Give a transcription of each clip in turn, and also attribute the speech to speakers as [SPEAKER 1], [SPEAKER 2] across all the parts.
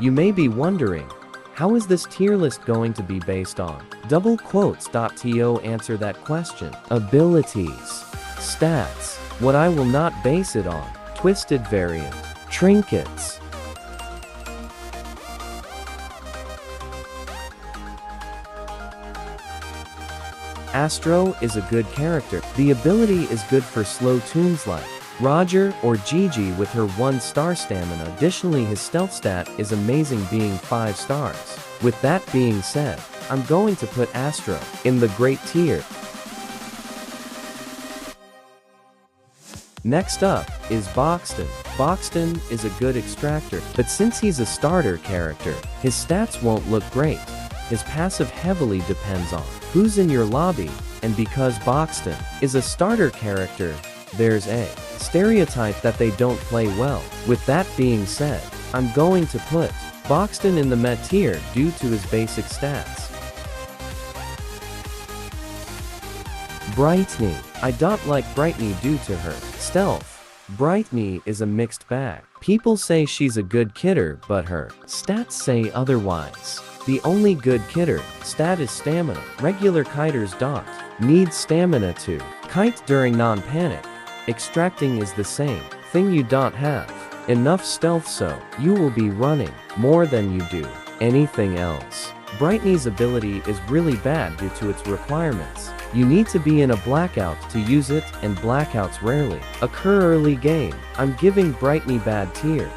[SPEAKER 1] You may be wondering, how is this tier list going to be based on? Double quotes. To answer that question. Abilities. Stats. What I will not base it on. Twisted variant. Trinkets. Astro is a good character. The ability is good for slow tunes like Roger or Gigi with her 1-star stamina. Additionally, his stealth stat is amazing, being 5 stars. With that being said, I'm going to put Astro in the great tier. Next up is Boxten. Boxten is a good extractor, but since he's a starter character, his stats won't look great. His passive heavily depends on who's in your lobby, and because Boxten is a starter character, there's a stereotype that they don't play well. With that being said, I'm going to put Boxten in the mid tier due to his basic stats. Brightney. I don't like Brightney due to her stealth. Brightney is a mixed bag. People say she's a good kidder, but her stats say otherwise. The only good kidder stat is stamina. Regular kiters don't need stamina to kite during non-panic. Extracting is the same thing, you don't have enough stealth, so you will be running more than you do anything else. Brightney's ability is really bad due to its requirements. You need to be in a blackout to use it, and blackouts rarely occur early game. I'm giving Brightney bad tier.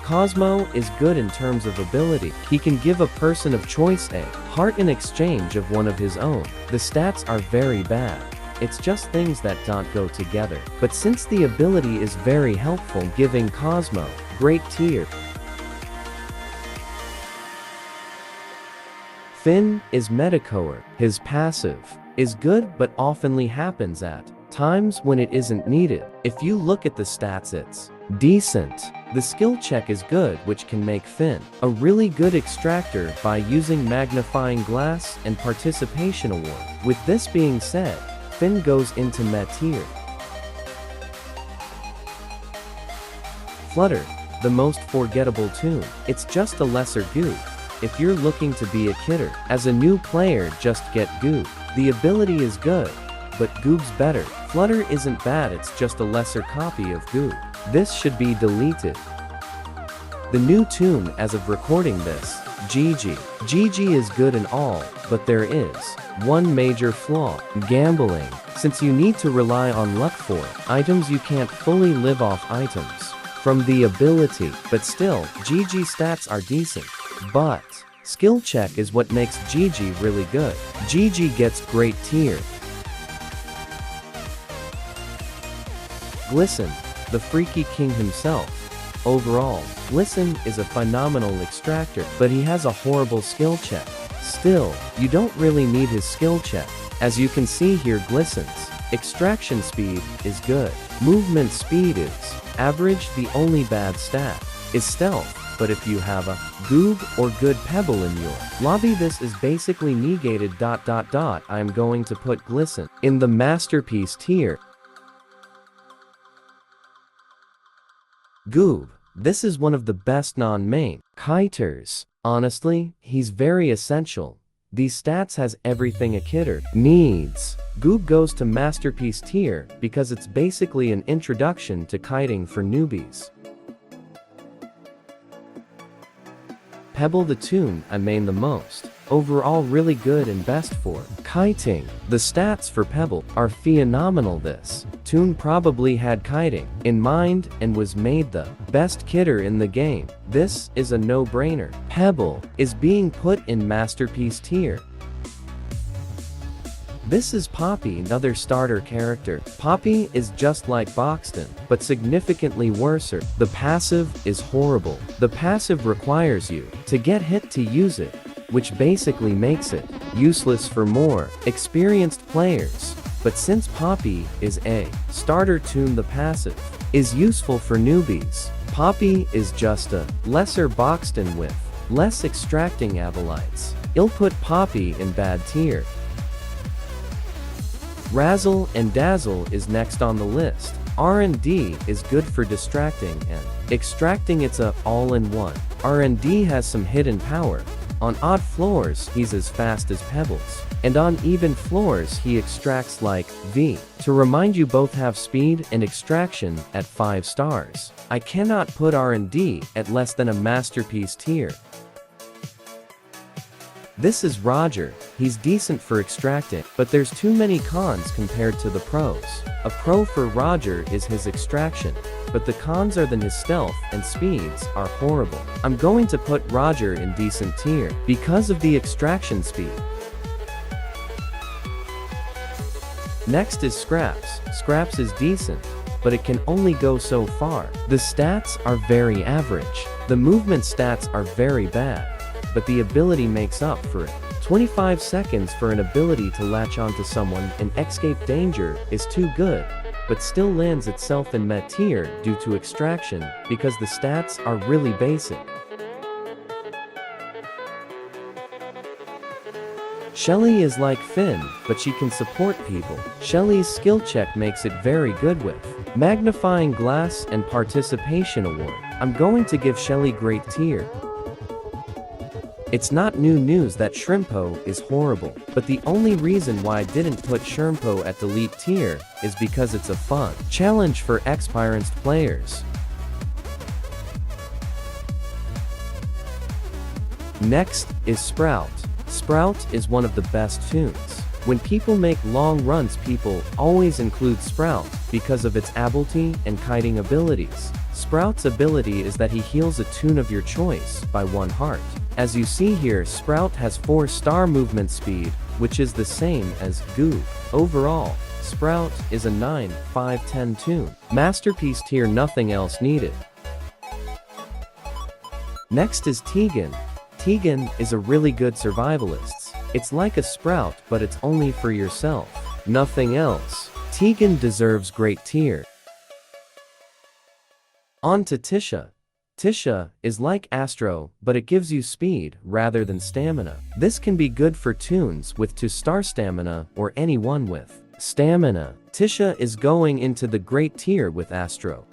[SPEAKER 1] Cosmo is good in terms of ability. He can give a person of choice a heart in exchange of one of his own. The stats are very bad. It's just things that don't go together. But since the ability is very helpful, giving Cosmo great tier. Finn is Metacoer. His passive is good but oftenly happens at times when it isn't needed. If you look at the stats, it's decent. The skill check is good, which can make Finn a really good extractor by using magnifying glass and participation award. With this being said, Finn goes into mid tier. Flutter, the most forgettable tune. It's just a lesser Goo. If you're looking to be a kidder as a new player, just get Goo. The ability is good, but Goob's better. Flutter isn't bad, it's just a lesser copy of Goo. This should be deleted. The new tune as of recording this, Gigi. Gigi is good and all, but there is one major flaw: gambling. Since you need to rely on luck for items, you can't fully live off items from the ability. But still, Gigi stats are decent. But skill check is what makes Gigi really good. Gigi gets great tier. Glisten, the freaky king himself. Overall, Glisten is a phenomenal extractor, but he has a horrible skill check. Still, you don't really need his skill check. As you can see here, Glisten's extraction speed is good. Movement speed is average. The only bad stat is stealth. But if you have a Goob or good Pebble in your lobby, this is basically negated. I am going to put Glisten in the masterpiece tier. Goob. This is one of the best non-main kiters. Honestly, he's very essential. These stats has everything a kidder needs. Goob goes to masterpiece tier because it's basically an introduction to kiting for newbies. Pebble, the tune I main the most. Overall really good and best for kiting. The stats for Pebble are phenomenal. This tune probably had kiting in mind and was made the best kidder in the game. This is a no-brainer. Pebble is being put in masterpiece tier. This is Poppy, another starter character. Poppy is just like Boxten, but significantly worse. The passive is horrible. The passive requires you to get hit to use it, which basically makes it useless for more experienced players. But since Poppy is a starter tune, the passive is useful for newbies. Poppy is just a lesser Boxten with less extracting abilities. I'll put Poppy in bad tier. Razzle and Dazzle is next on the list. R&D is good for distracting and extracting. It's a all-in-one. R&D has some hidden power. On odd floors, he's as fast as Pebbles. And on even floors, he extracts like V. To remind you, both have speed and extraction at 5 stars. I cannot put R&D at less than a masterpiece tier. This is Roger. He's decent for extracting, but there's too many cons compared to the pros. A pro for Roger is his extraction, but the cons are his stealth and speeds are horrible. I'm going to put Roger in decent tier because of the extraction speed. Next is Scraps. Scraps is decent, but it can only go so far. The stats are very average. The movement stats are very bad, but the ability makes up for it. 25 seconds for an ability to latch onto someone and escape danger is too good, but still lands itself in mid tier due to extraction because the stats are really basic. Shelly is like Finn, but she can support people. Shelly's skill check makes it very good with Magnifying Glass and Participation Award. I'm going to give Shelly great tier. It's not new news that Shrimpo is horrible, but the only reason why I didn't put Shrimpo at delete tier is because it's a fun challenge for experienced players. Next is Sprout. Sprout is one of the best tunes. When people make long runs, people always include Sprout because of its ability and kiting abilities. Sprout's ability is that he heals a tune of your choice by 1 heart. As you see here, Sprout has 4-star movement speed, which is the same as Goo. Overall, Sprout is a 9/5/10 tune. Masterpiece tier, nothing else needed. Next is Teagan. Teagan is a really good survivalist. It's like a Sprout, but it's only for yourself. Nothing else. Teagan deserves great tier. On to Tisha. Tisha is like Astro, but it gives you speed rather than stamina. This can be good for tunes with 2-star stamina or anyone with stamina. Tisha is going into the great tier with Astro.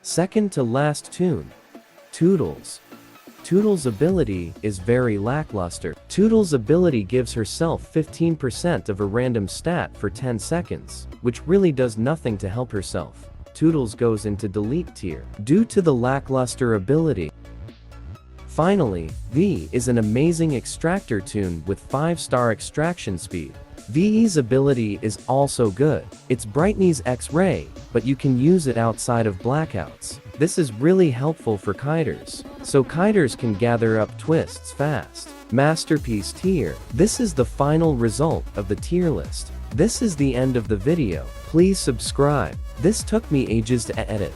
[SPEAKER 1] Second to last tune, Toodles. Toodles' ability is very lackluster. Toodles' ability gives herself 15% of a random stat for 10 seconds, which really does nothing to help herself. Toodles goes into delete tier due to the lackluster ability. Finally, V is an amazing extractor tune with 5-star extraction speed. V's ability is also good. It's Brightney's X-ray, but you can use it outside of blackouts. This is really helpful for kiters, so kiters can gather up twists fast. Masterpiece tier. This is the final result of the tier list. This is the end of the video. Please subscribe. This took me ages to edit.